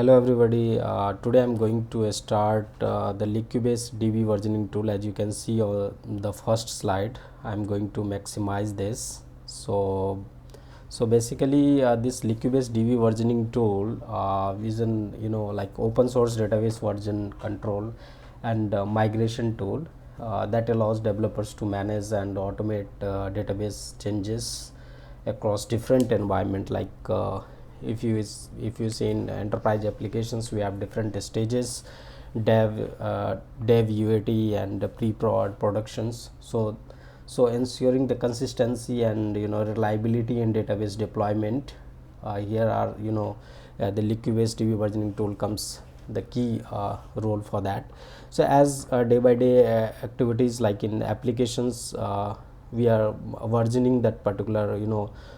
Hello everybody, today I'm going to start the Liquibase DB versioning tool. As you can see on the first slide, I'm going to maximize this. So basically this Liquibase DB versioning tool is an like open source database version control and migration tool that allows developers to manage and automate database changes across different environment if you see in enterprise applications we have different stages: dev UAT and pre-prod productions. So ensuring the consistency and reliability in database deployment, here are the Liquibase DB versioning tool comes the key role for that. So as day by day activities like in applications, we are versioning that particular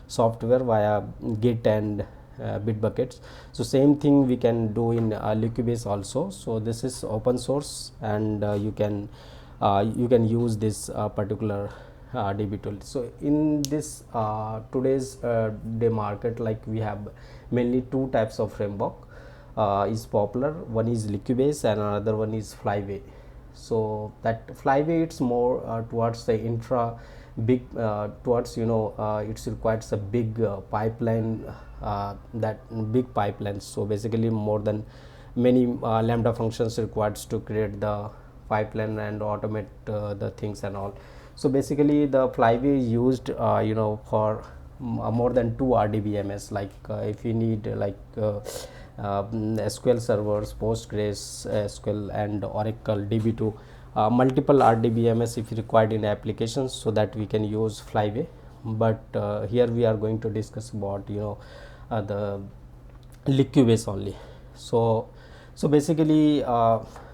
software via Git and Bitbuckets. So same thing we can do in Liquibase also. So this is open source, and you can use this particular DB tool. So in this today's day market, like we have mainly two types of framework is popular. One is Liquibase and another one is Flyway. So that Flyway, it's more towards the infra big towards it requires a big pipeline, that big pipelines. So basically more than many lambda functions required to create the pipeline and automate the things and all. So basically the Flyway is used for more than two RDBMS, like if you need SQL servers, Postgres SQL and Oracle DB2, multiple RDBMS if required in applications, so that we can use Flyway. But here we are going to discuss about the Liquibase only. So basically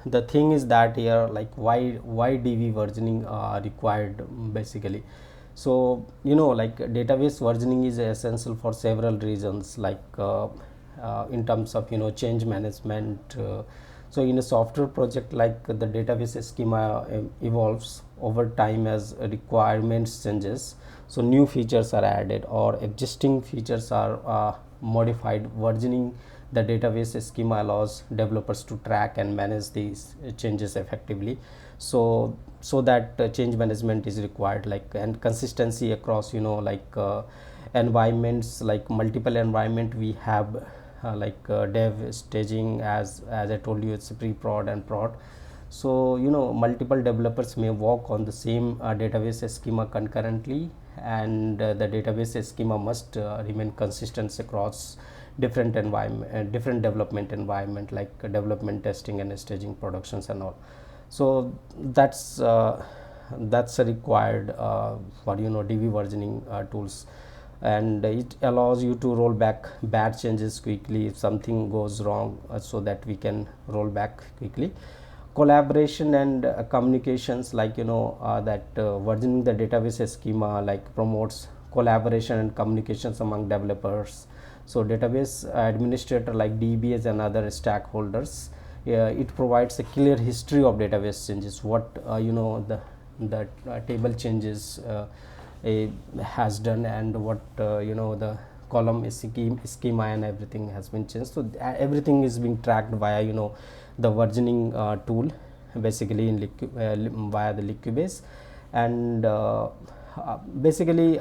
the thing is that here, like why DB versioning required basically. So like database versioning is essential for several reasons, like in terms of change management. So in a software project, like the database schema evolves over time as requirements changes. So new features are added or existing features are modified. Versioning the database schema allows developers to track and manage these changes effectively. So that change management is required, like, and consistency across environments, like multiple environment we have, dev, staging, as I told you, it's pre-prod and prod. So multiple developers may work on the same database schema concurrently, and the database schema must remain consistent across different environment, different development environment, like development, testing and staging, productions and all. So that's required for DB versioning tools, and it allows you to roll back bad changes quickly if something goes wrong, so that we can roll back quickly. Collaboration and communications, like that versioning the database schema like promotes collaboration and communications among developers. So database administrator like DBAs and other stakeholders, it provides a clear history of database changes, what the table changes has done, and what the column schema and everything has been changed. So everything is being tracked via the versioning tool, basically in via the Liquibase. And basically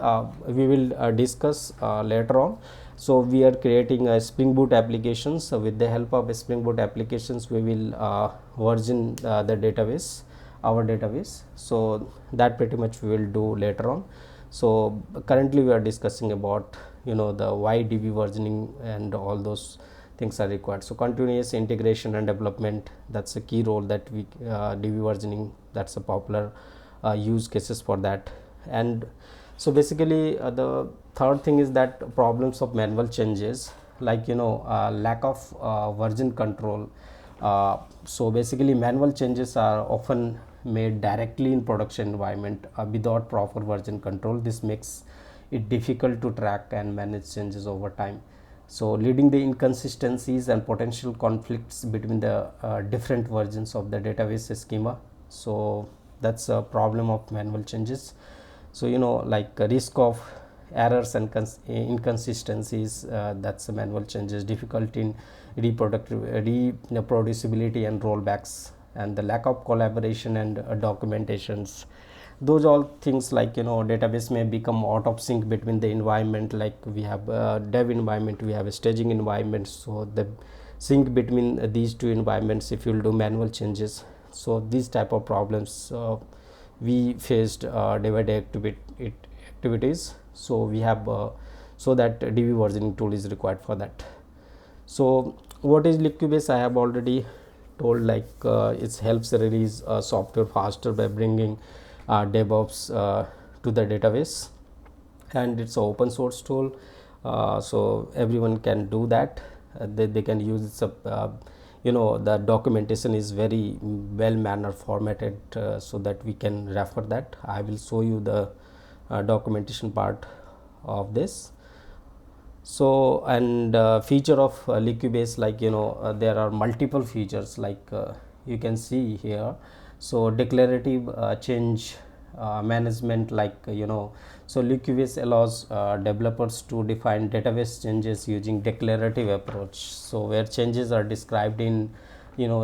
we will discuss later on. So we are creating a Spring Boot applications. So with the help of Spring Boot applications, we will version the database, our database. So that pretty much we will do later on. So currently we are discussing about the why DB versioning and all those things are required. So continuous integration and development, that's a key role that we DB versioning, that's a popular use cases for that. And so basically the third thing is that problems of manual changes, like lack of version control. So basically manual changes are often made directly in production environment without proper version control. This makes it difficult to track and manage changes over time, so leading the inconsistencies and potential conflicts between the different versions of the database schema. So that's a problem of manual changes. So like a risk of errors and inconsistencies, that's the manual changes, difficulty in reproducibility and rollbacks, and the lack of collaboration and documentations. Those all things, like database may become out of sync between the environment, like we have a dev environment, we have a staging environment. So the sync between these two environments, if you'll do manual changes, so these type of problems we faced day by day activities. So we have so that DB versioning tool is required for that. So what is Liquibase? I have already told, like it helps release software faster by bringing DevOps to the database, and it's an open source tool, so everyone can do that. They can use it. The documentation is very well manner formatted, so that we can refer that. I will show you the documentation part of this. So, and feature of Liquibase, like there are multiple features, like you can see here. So declarative change management, like so Liquibase allows developers to define database changes using declarative approach, so where changes are described in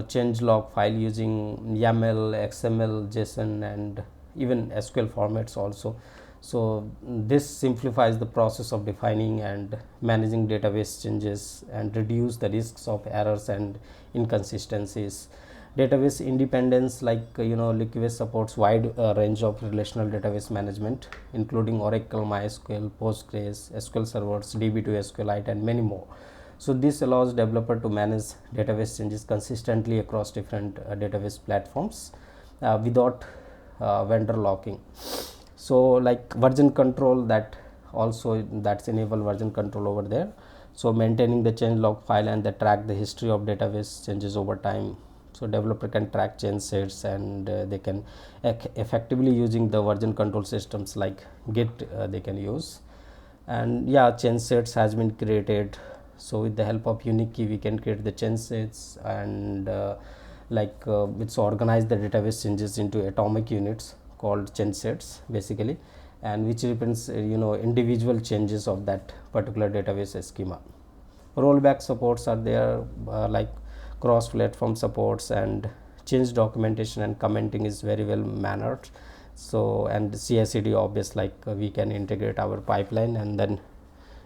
change log file using YAML, XML, JSON, and even SQL formats also. So this simplifies the process of defining and managing database changes and reduce the risks of errors and inconsistencies. Database independence, like Liquibase supports wide range of relational database management, including Oracle, MySQL, Postgres, SQL servers, DB2 SQLite, and many more. So this allows developer to manage database changes consistently across different database platforms without vendor locking. So like version control, that's enable version control over there. So maintaining the change log file and track the history of database changes over time. So developer can track change sets, and they can effectively using the version control systems like Git they can use. And yeah, change sets has been created. So with the help of unique key we can create the change sets, and it's organize the database changes into atomic units called change sets basically, and which represents individual changes of that particular database schema. Rollback supports are there, like cross platform supports, and change documentation and commenting is very well mannered. So, and CI/CD obvious, like we can integrate our pipeline and then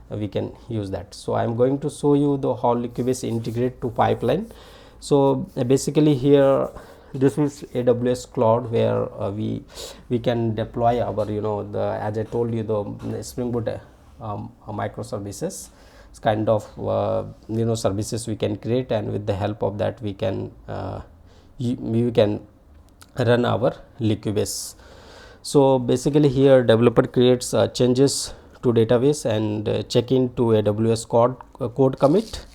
we can use that. So I am going to show you the how Liquibase integrate to pipeline. So basically here this is AWS cloud, where we can deploy our as I told you, the Spring Boot microservices. It's kind of services we can create, and with the help of that we can run our Liquibase. So basically here developer creates changes to database and check into AWS code commit,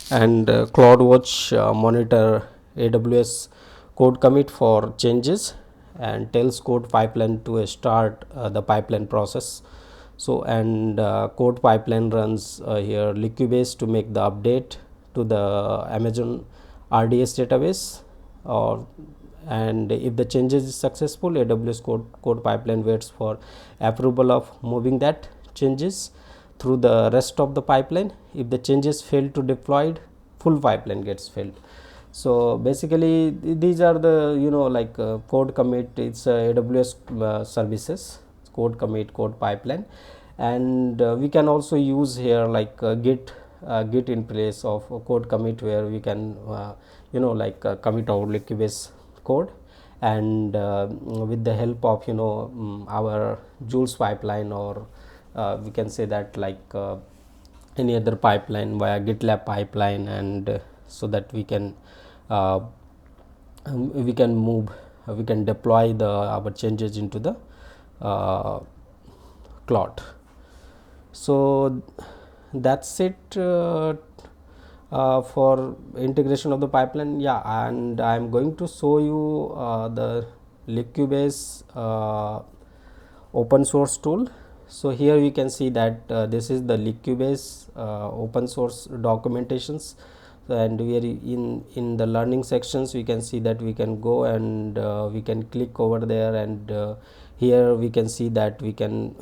and CloudWatch monitor AWS code commit for changes and tells code pipeline to start the pipeline process. So, and code pipeline runs here Liquibase to make the update to the Amazon RDS database, and if the changes is successful, AWS code pipeline waits for approval of moving that changes through the rest of the pipeline. If the changes fail to deployed, full pipeline gets failed. So basically these are the code commit, it's AWS services, code commit, code pipeline, and we can also use here like git in place of code commit, where we can commit our Liquibase code, and with the help of our Jules pipeline, or we can say that like any other pipeline via GitLab pipeline, and so that we can move, we can deploy our changes into the cloud. So that's it for integration of the pipeline. Yeah, and I'm going to show you the Liquibase open source tool. So here we can see that this is the Liquibase open source documentations, and we are in the learning sections. We can see that we can go and we can click over there, and here we can see that we can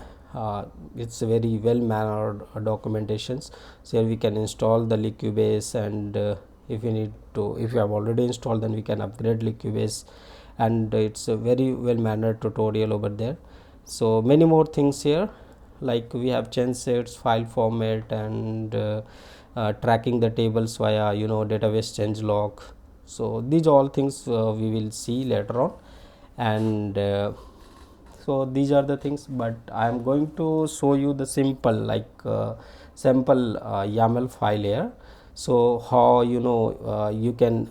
it's a very well mannered documentations. So here we can install the Liquibase, and if you need to, if you have already installed, then we can upgrade Liquibase, and it's a very well mannered tutorial over there. So many more things here, like we have change sets, file format, and tracking the tables via database change log. So these all things we will see later on, and so these are the things, but I am going to show you the simple, like sample YAML file here. So how you can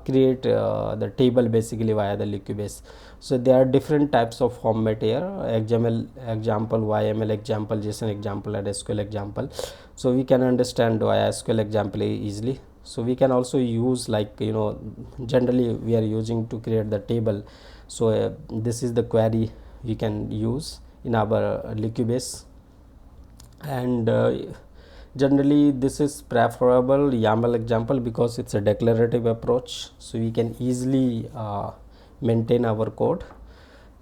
create the table basically via the Liquibase. So there are different types of format here: XML example, YML example, JSON example, and SQL example. So we can understand via SQL example easily. So we can also use, like generally we are using to create the table. So this is the query we can use in our Liquibase, and generally this is preferable YAML example because it's a declarative approach, so we can easily maintain our code.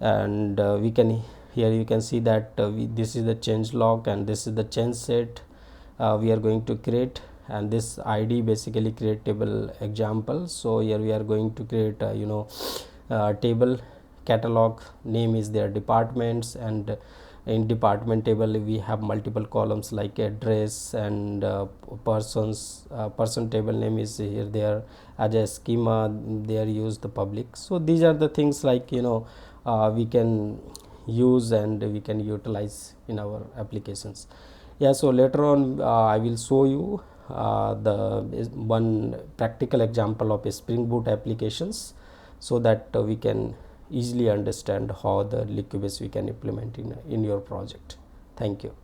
And we can, here you can see that this is the change log and this is the change set we are going to create, and this ID basically create table example. So here we are going to create table catalog name is their departments, and in department table we have multiple columns like address and person table name is here there as a schema, they are used the public. So these are the things, like we can use and we can utilize in our applications. Yeah, so later on I will show you the one practical example of a Spring Boot applications, so that we can easily understand how the Liquibase we can implement in your project. Thank you.